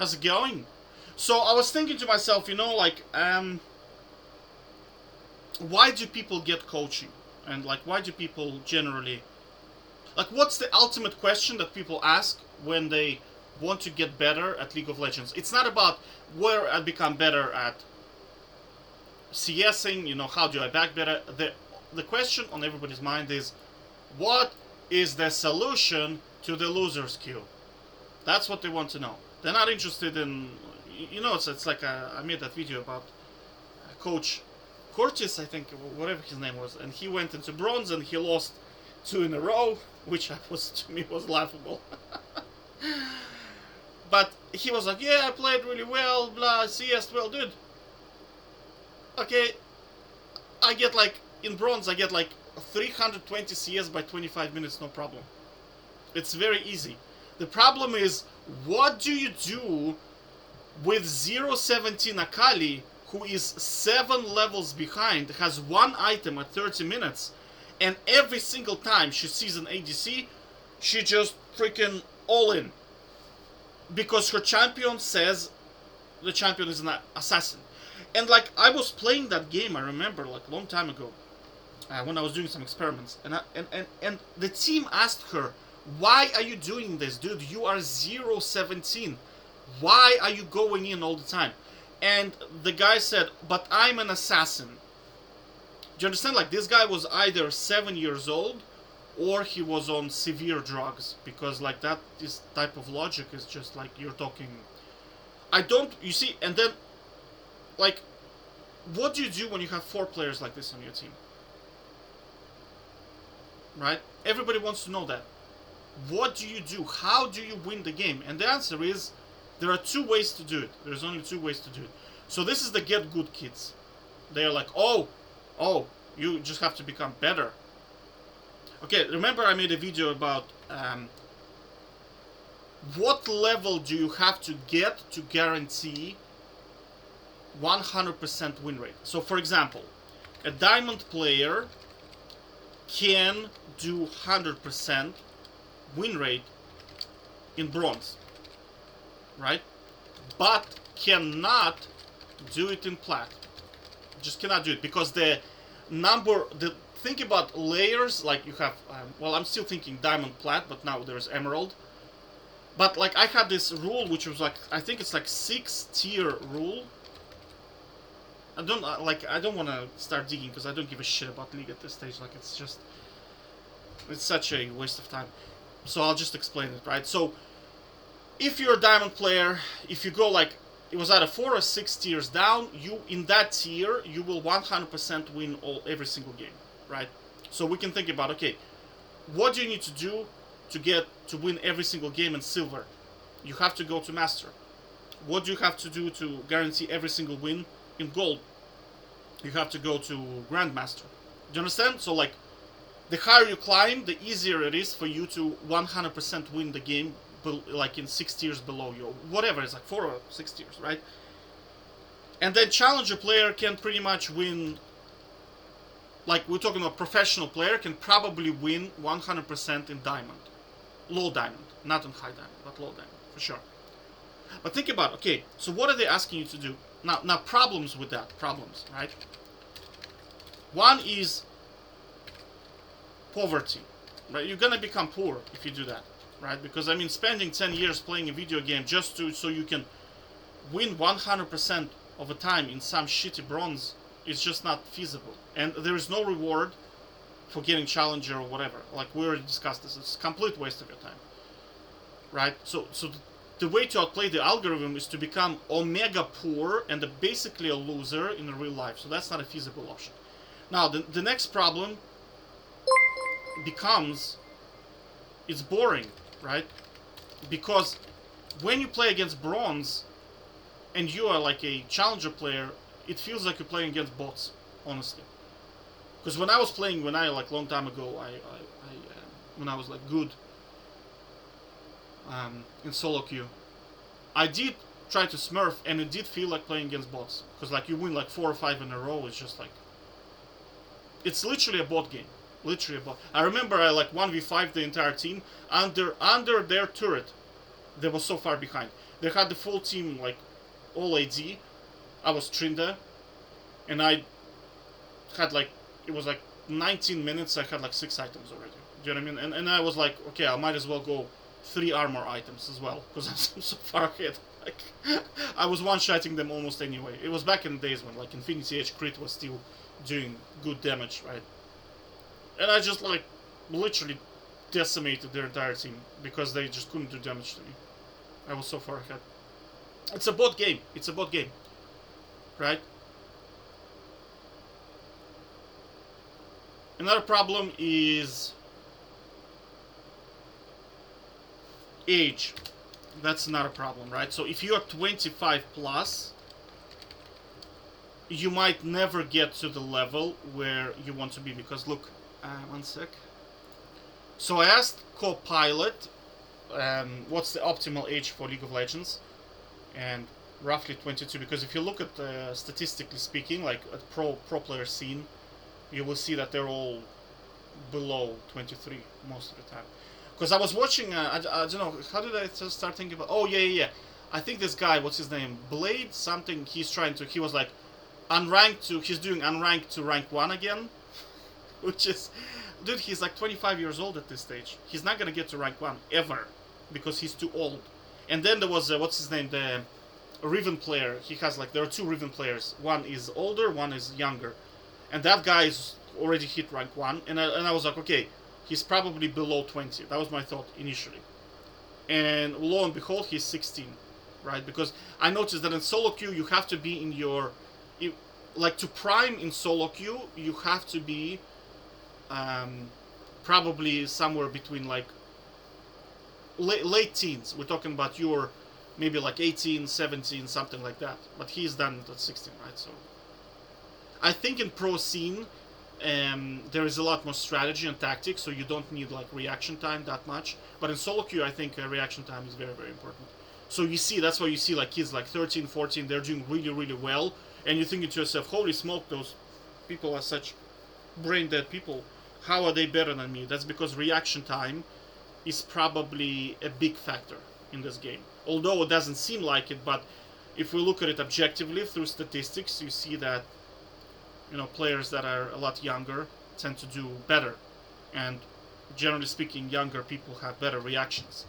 How's it going? So I was thinking to myself, like, why do people get coaching? And, like, why do people generally... Like, what's the ultimate question that people ask when they want to get better at League of Legends? It's not about where I become better at CSing, how do I back better? The question on everybody's mind is, what is the solution to the loser's queue? That's what they want to know. They're not interested in, it's like I made that video about Coach Curtis, I think, whatever his name was, and he went into bronze and he lost 2 in a row, which was, to me, was laughable. But he was like, yeah, I played really well, blah, CS, well, dude. Okay, I get like, in bronze, I get like 320 CS by 25 minutes, no problem. It's very easy. The problem is, what do you do with 017 Akali, who is 7 levels behind, has 1 item at 30 minutes, and every single time she sees an ADC, she just freaking all in. Because her champion says the champion is an assassin. And like, I was playing that game, I remember, like a long time ago, when I was doing some experiments, and the team asked her, why are you doing this, dude? You are 017. Why are you going in all the time? And the guy said, but I'm an assassin. Do you understand? Like, this guy was either 7 years old or he was on severe drugs. Because, like, this type of logic is just like, you're talking... you see, and then, like, what do you do when you have 4 players like this on your team? Right? Everybody wants to know that. What do you do? How do you win the game? And the answer is, there are 2 ways to do it. There's only 2 ways to do it. So this is the get good kids. They're like, oh, you just have to become better. Okay, remember I made a video about what level do you have to get to guarantee 100% win rate. So for example, a diamond player can do 100% win rate in bronze, right? But cannot do it in plat. Just cannot do it because think about layers, like you have, well, I'm still thinking diamond plat, but now there's emerald. But like, I had this rule which was like, I think it's like 6-tier rule. I don't want to start digging because I don't give a shit about League at this stage. Like, it's such a waste of time. So I'll just explain it, right? So if you're a diamond player, if you go like, it was either 4 or 6 tiers down, in that tier, you will 100% win every single game, right? So we can think about, okay, what do you need to do to win every single game in silver? You have to go to master. What do you have to do to guarantee every single win in gold? You have to go to grandmaster. Do you understand? So like, the higher you climb, the easier it is for you to 100% win the game, like in 6 tiers below you, whatever, it's like 4 or 6 tiers, right? And then challenger player can pretty much win, like we're talking about professional player, can probably win 100% in diamond. Low diamond, not in high diamond, but low diamond, for sure. But think about, okay, so what are they asking you to do? Now problems with that, right? One is poverty, right? You're gonna become poor if you do that, right? Because I mean, spending 10 years playing a video game just so you can win 100% of the time in some shitty bronze is just not feasible. And there is no reward for getting challenger or whatever. Like we already discussed this, it's a complete waste of your time, right? So the way to outplay the algorithm is to become omega poor and basically a loser in real life. So that's not a feasible option. Now the next problem becomes, it's boring, right? Because when you play against bronze and you are like a challenger player, it feels like you're playing against bots, honestly. Because when I was playing, like long time ago, when I was like good in solo queue, I did try to smurf, and it did feel like playing against bots. Because like you win like 4 or 5 in a row, it's just like, it's literally a bot game. Literally a bot. I remember I like 1v5 the entire team under their turret. They were so far behind. They had the full team, like all AD. I was Trinda, and I had like it was like 19 minutes. I had like 6 items already. Do you know what I mean? And I was like, okay, I might as well go 3 armor items as well because I'm so far ahead. Like I was one-shotting them almost anyway. It was back in the days when like Infinity Edge crit was still doing good damage, right? And I just like literally decimated their entire team because they just couldn't do damage to me. I was so far ahead. It's a bot game. It's a bot game, right? Another problem is age. That's not a problem, right? So if you are 25 plus, you might never get to the level where you want to be because look, one sec. So I asked Copilot, what's the optimal age for League of Legends, and roughly 22. Because if you look at statistically speaking, like at pro player scene, you will see that they're all below 23 most of the time. Because I was watching, I don't know, how did I start thinking about? Oh yeah. I think this guy, what's his name, Blade something. He was like unranked to, he's doing unranked to rank 1 again, which is, dude, he's like 25 years old at this stage. He's not gonna get to rank 1 ever because he's too old. And then there was what's his name, the Riven player. He has like, there are 2 Riven players. One is older, one is younger, and that guy is already hit rank 1. And I was like, okay, he's probably below 20. That was my thought initially. And lo and behold, he's 16, right? Because I noticed that in solo queue you have to be in your, like to prime in solo queue you have to be probably somewhere between like late teens. We're talking about your maybe like 18, 17, something like that. But he's done at 16, right? So I think in pro scene there is a lot more strategy and tactics, so you don't need like reaction time that much. But in solo queue, I think reaction time is very, very important. So you see, that's why you see like kids like 13, 14, they're doing really, really well, and you're thinking to yourself, holy smoke, those people are such brain dead people. How are they better than me? That's because reaction time is probably a big factor in this game. Although it doesn't seem like it, but if we look at it objectively through statistics, you see that players that are a lot younger tend to do better, and generally speaking, younger people have better reactions,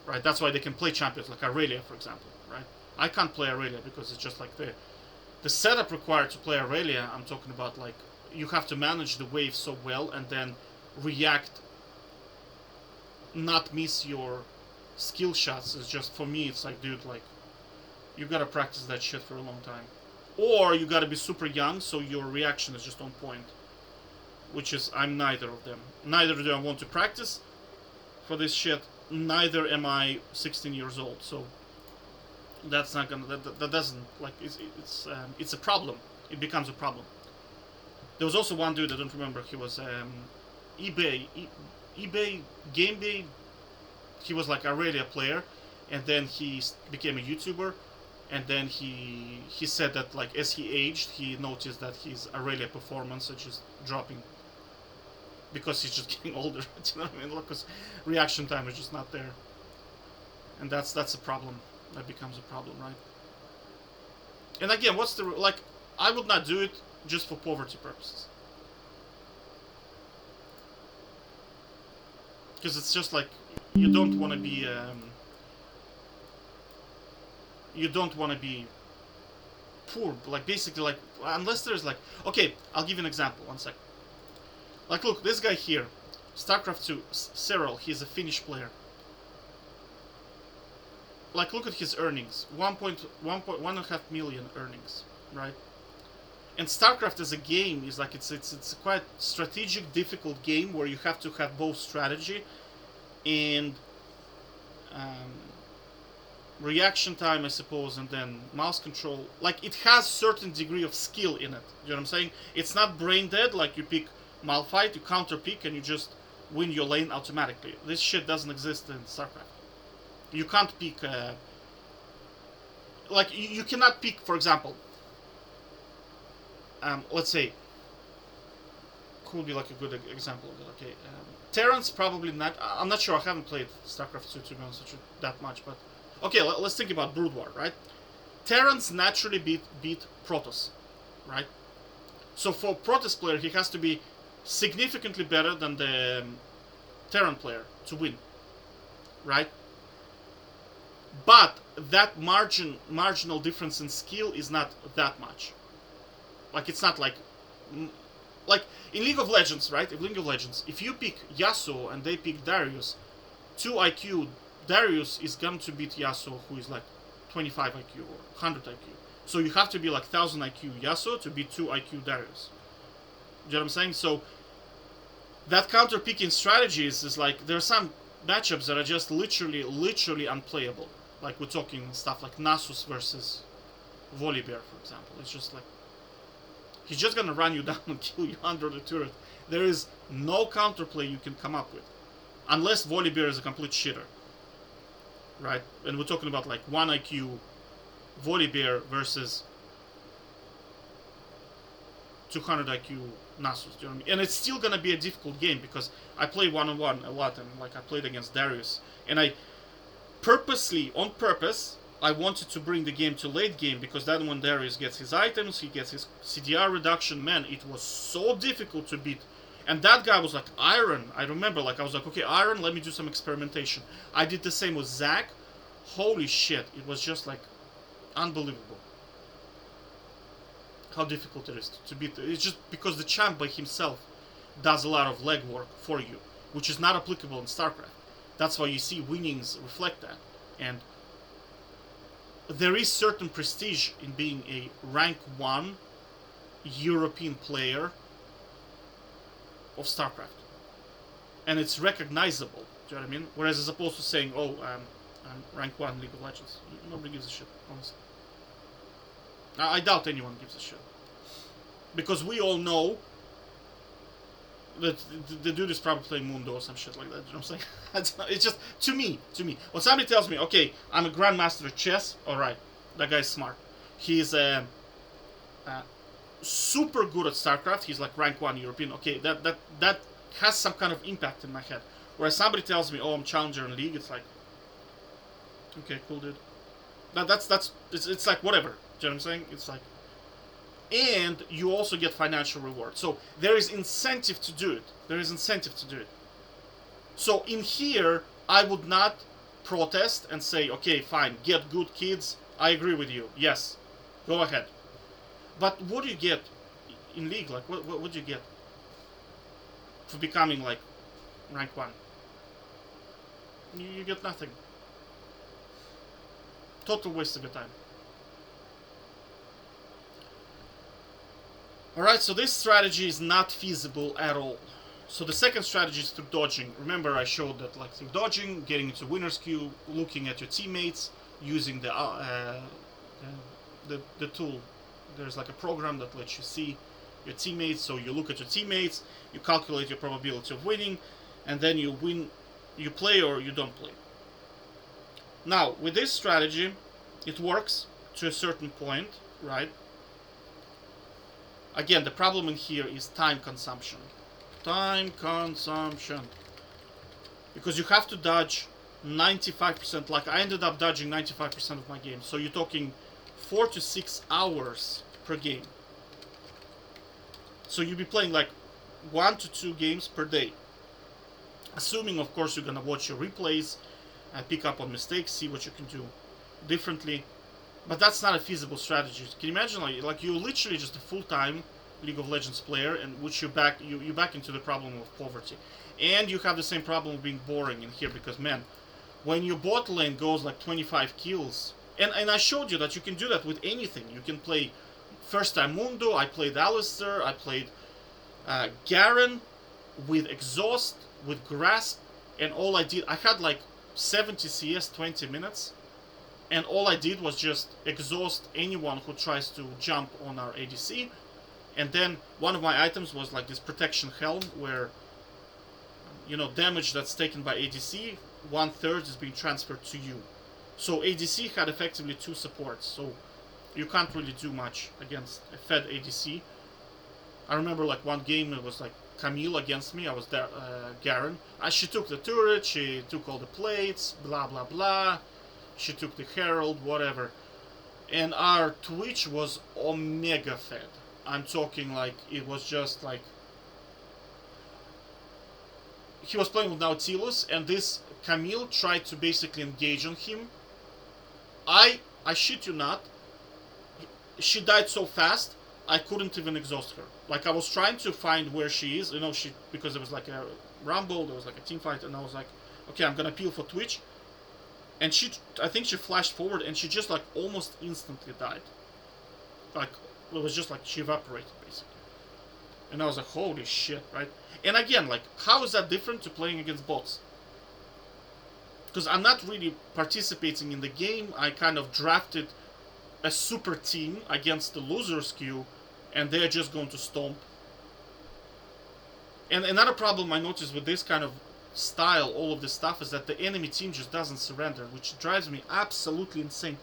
right? That's why they can play champions like Aurelia, for example, right? I can't play Aurelia because it's just like the setup required to play Aurelia. I'm talking about like you have to manage the wave so well and then react, not miss your skill shots. It's just, for me, it's like, dude, like you gotta practice that shit for a long time. Or you gotta be super young, so your reaction is just on point. Which is, I'm neither of them. Neither do I want to practice for this shit. Neither am I 16 years old. So that's not gonna. That doesn't like. It's a problem. It becomes a problem. There was also one dude, I don't remember. He was eBay Game Day. He was like a Aurelia player, and then he became a YouTuber. And then he said that like as he aged, he noticed that his Aurelia performance is just dropping because he's just getting older. Do you know what I mean? Because reaction time is just not there, and that's a problem. That becomes a problem, right? And again, what's the like? I would not do it just for poverty purposes, because it's just like you don't want to be. You don't want to be poor, like basically, like unless there's like, okay, I'll give you an example. One sec. Like, look, this guy here, Starcraft 2, Cyril. He's a Finnish player. Like, look at his earnings, 1.5 million earnings, right? And Starcraft as a game is like it's a quite strategic, difficult game where you have to have both strategy and reaction time, I suppose, and then mouse control. Like, it has certain degree of skill in it. You know what I'm saying? It's not brain dead, like you pick Malphite, you counter pick, and you just win your lane automatically. This shit doesn't exist in StarCraft. You can't pick, like, you cannot pick, for example, let's say, could be like a good example of it, okay. Terrans probably not, I'm not sure, I haven't played StarCraft 2 to be honest with you that much, but Okay, let's think about Brood War, right? Terrans naturally beat Protoss, right? So for Protoss player, he has to be significantly better than the Terran player to win, right? But that marginal difference in skill is not that much. Like it's not like in League of Legends, right? In League of Legends, if you pick Yasuo and they pick Darius, 2 IQ, Darius is going to beat Yasuo, who is like 25 IQ or 100 IQ. So you have to be like 1000 IQ Yasuo to beat 2 IQ Darius. You know what I'm saying? So that counter picking strategies is like there are some matchups that are just literally unplayable. Like we're talking stuff like Nasus versus Volibear, for example. It's just like he's just gonna run you down and kill you under the turret. There is no counterplay you can come up with, unless Volibear is a complete shitter, right? And we're talking about like 1 IQ Volibear versus 200 IQ Nasus. Do you know what I mean? And it's still gonna be a difficult game because I play 1-on-1 a lot, and like I played against Darius, and I purposely, on purpose, I wanted to bring the game to late game because then when Darius gets his items, he gets his CDR reduction, man, it was so difficult to beat. And that guy was like Iron. I remember, like, I was like, okay, Iron, let me do some experimentation. I did the same with Zac. Holy shit, it was just like unbelievable how difficult it is to beat. It's just because the champ by himself does a lot of legwork for you, which is not applicable in Starcraft. That's why you see winnings reflect that. And there is certain prestige in being a rank 1 European player of Starcraft. And it's recognizable, do you know what I mean? Whereas as opposed to saying, oh, I'm rank 1 League of Legends. Nobody gives a shit, honestly. I doubt anyone gives a shit. Because we all know that the dude is probably playing Mundo or some shit like that. You know what I'm saying? It's just, to me. When somebody tells me, okay, I'm a grandmaster of chess, alright, that guy's smart. He's super good at StarCraft. He's like rank 1 European. Okay, that has some kind of impact in my head. Whereas somebody tells me, oh, I'm challenger in League, it's like, okay, cool, dude. It's like whatever. Do you know what I'm saying? It's like, and you also get financial reward. So there is incentive to do it. So in here, I would not protest and say, okay, fine, get good kids. I agree with you. Yes, go ahead. But what do you get in League? Like, what do you get for becoming like rank 1? You get nothing. Total waste of your time. Alright, so this strategy is not feasible at all. So the second strategy is through dodging. Remember I showed that like through dodging, getting into winner's queue, looking at your teammates, using the tool. There's like a program that lets you see your teammates, so you look at your teammates, you calculate your probability of winning, and then you win, you play or you don't play. Now, with this strategy, it works to a certain point, right? Again, the problem in here is time consumption. Because you have to dodge 95%. Like, I ended up dodging 95% of my game. So you're talking 4 to 6 hours per game. So you'll be playing like 1 to 2 games per day. Assuming, of course, you're going to watch your replays, pick up on mistakes, see what you can do differently. But that's not a feasible strategy. Can you imagine, like you're literally just a full-time League of Legends player, and which you back into the problem of poverty, and you have the same problem of being boring in here because, man, when your bot lane goes like 25 kills, and I showed you that you can do that with anything. You can play first time Mundo. I played Alistair. I played Garen with Exhaust, with Grasp, and all I did, I had like 70 CS, 20 minutes. And all I did was just exhaust anyone who tries to jump on our ADC. And then one of my items was like this protection helm where, you know, damage that's taken by ADC, 1/3 is being transferred to you. So ADC had effectively 2 supports. So you can't really do much against a fed ADC. I remember like one game it was like Camille against me. I was there, Garen. She took the turret, she took all the plates, blah blah blah. She took the Herald, whatever. And our Twitch was omega fed. I'm talking like it was just like he was playing with Nautilus, and this Camille tried to basically engage on him. I shit you not, she died so fast I couldn't even exhaust her. Like I was trying to find where she is, she because there was like a rumble, there was like a team fight, and I was like, okay, I'm gonna peel for Twitch, and I think she flashed forward, and she just like almost instantly died. Like it was just like she evaporated basically, and I was like, holy shit, right? And again, like how is that different to playing against bots? Because I'm not really participating in the game. I kind of drafted a super team against the losers queue, and they're just going to stomp. And another problem I noticed with this kind of style, all of this stuff, is that the enemy team just doesn't surrender, which drives me absolutely insane.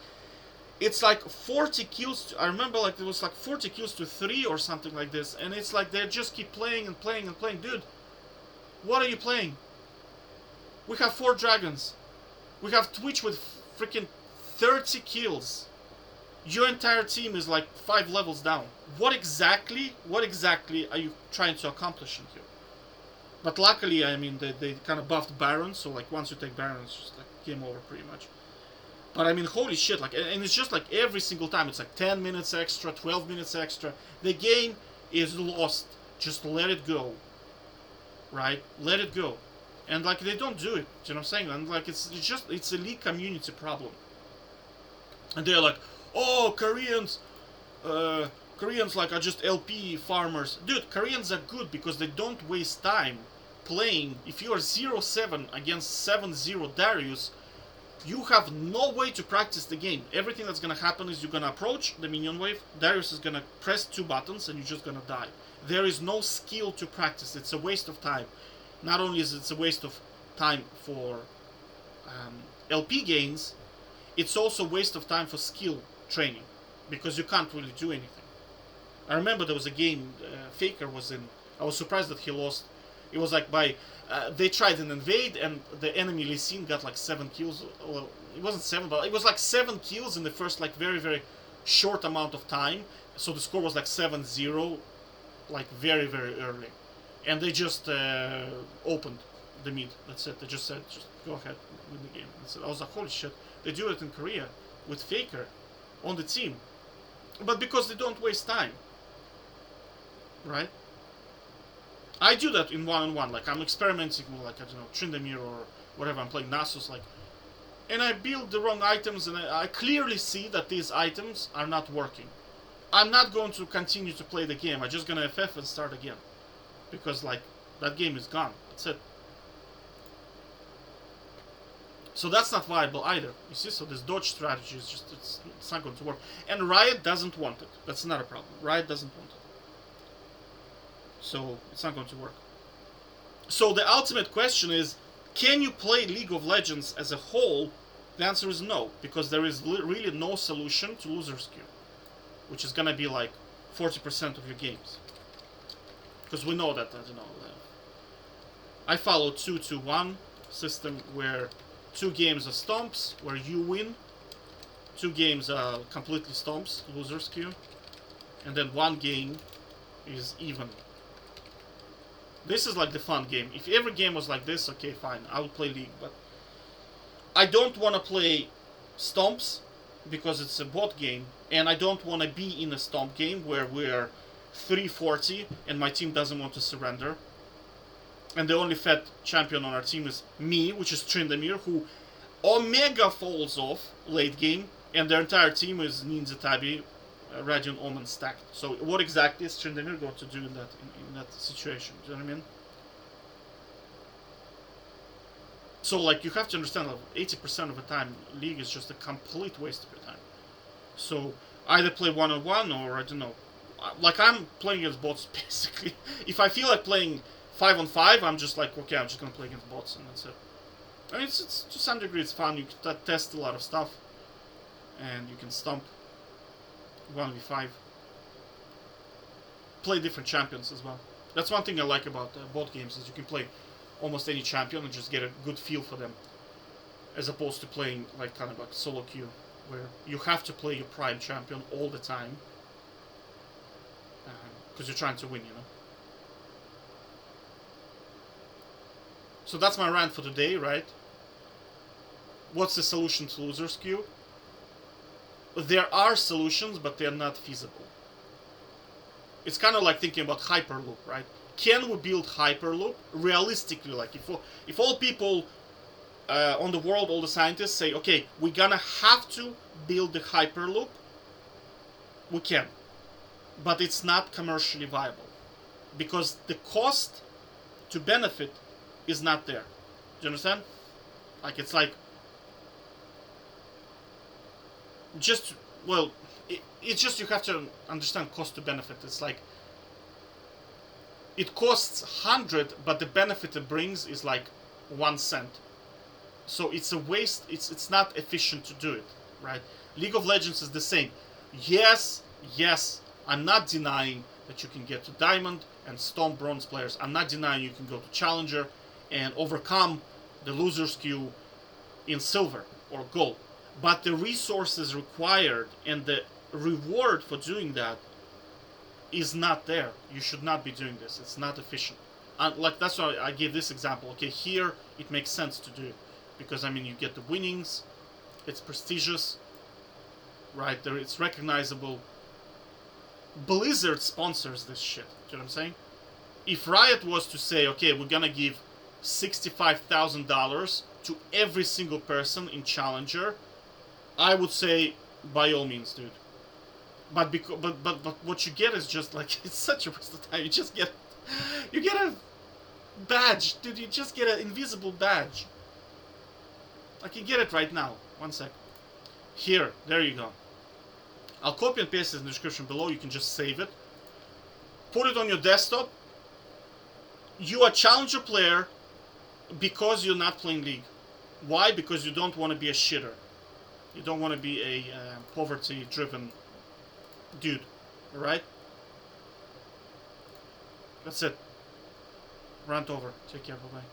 It's like 40 kills. I remember like it was like 40 kills to 3 or something like this, and it's like they just keep playing and playing and playing. Dude, what are you playing? We have 4 dragons. We have Twitch with freaking 30 kills. Your entire team is like 5 levels down. What exactly are you trying to accomplish in here? But luckily, I mean, they kind of buffed Baron, so like once you take Baron, it's just like game over pretty much. But I mean, holy shit, like, and it's just like every single time, it's like 10 minutes extra, 12 minutes extra. The game is lost. Just let it go. Right? Let it go. And like, they don't do it, you know what I'm saying? And like, it's a league community problem. And they're like, oh, Koreans like are just LP farmers. Dude, Koreans are good because they don't waste time playing. If you are 0-7 against 7-0 Darius, you have no way to practice the game. Everything that's gonna happen is you're gonna approach the minion wave, Darius is gonna press 2 buttons, and you're just gonna die. There is no skill to practice. It's a waste of time. Not only is it a waste of time for LP gains, it's also a waste of time for skill training, because you can't really do anything. I remember there was a game Faker was in. I was surprised that he lost. It was like by they tried an invade, and the enemy Lee Sin got like 7 kills. Well, it wasn't 7, but it was like 7 kills in the first like very very short amount of time. So the score was like 7-0, like very very early, and they just opened the mid. That's it. They just said, just go ahead, win the game. I was like, holy shit! They do it in Korea with Faker on the team, but because they don't waste time, right? I do that in one-on-one. Like I'm experimenting with, like, I don't know, Tryndamere or whatever. I'm playing Nasus, like, and I build the wrong items, and I clearly see that these items are not working. I'm not going to continue to play the game. I'm just gonna FF and start again, because like that game is gone. That's it. So that's not viable either. You see, so this dodge strategy is just, it's not going to work. And Riot doesn't want it. That's another problem. Riot doesn't want it. So it's not going to work. So the ultimate question is, can you play League of Legends as a whole? The answer is no, because there is really no solution to loser's queue, which is gonna be like 40% of your games. Because we know that, I don't know. I follow 2-2-1 system where 2 games are stomps, where you win. 2 games are completely stomps, loser's queue. And then 1 game is even. This is like the fun game. If every game was like this, okay, fine, I would play League. But I don't want to play stomps because it's a bot game. And I don't want to be in a stomp game where we're 340 and my team doesn't want to surrender. And the only fed champion on our team is me, which is Tryndamere, who omega falls off late game, and their entire team is Ninja Tabi, Radiant Omen stacked. So what exactly is Tryndamere going to do in that situation? Do you know what I mean? So like, you have to understand that 80% of the time, League is just a complete waste of your time. So either play one-on-one, or I don't know. Like, I'm playing against bots basically. If I feel like playing 5-on-5, I'm just like, okay, I'm just gonna play against bots, and that's it. I mean, it's to some degree it's fun. You can test a lot of stuff, and you can stomp 1v5. Play different champions as well. That's one thing I like about bot games, is you can play almost any champion and just get a good feel for them. as opposed to playing like kind of like solo queue, where you have to play your prime champion all the time because you're trying to win, you know. So that's my rant for today, right? What's the solution to losers queue? There are solutions, but they're not feasible. It's kind of like thinking about Hyperloop, right? Can we build Hyperloop realistically? Like if all people on the world, all the scientists say, okay, we're gonna have to build the Hyperloop, we can. But it's not commercially viable. Because the cost to benefit is not there. Do you understand? Like, it's like, just, well, it's just you have to understand cost to benefit. It's like, it costs 100, but the benefit it brings is like 1 cent. So it's a waste. It's not efficient to do it, right? League of Legends is the same. Yes, I'm not denying that you can get to Diamond and stomp bronze players. I'm not denying you can go to Challenger and overcome the losers queue in silver or gold. But the resources required and the reward for doing that is not there. You should not be doing this. It's not efficient. And like, that's why I gave this example. Okay, here it makes sense to do it because, I mean, you get the winnings, it's prestigious, right? It's recognizable. Blizzard sponsors this shit. Do you know what I'm saying? If Riot was to say, okay, we're gonna give $65,000 to every single person in Challenger, I would say, by all means, dude. But what you get is just like, it's such a waste of time. You get a badge, dude. You just get an invisible badge. I can get it right now. 1 sec. Here, there you go. I'll copy and paste it in the description below. You can just save it. Put it on your desktop. You are a Challenger player because you're not playing League. Why? Because you don't want to be a shitter. You don't want to be a poverty-driven dude. Alright? That's it. Rant over. Take care. Bye-bye.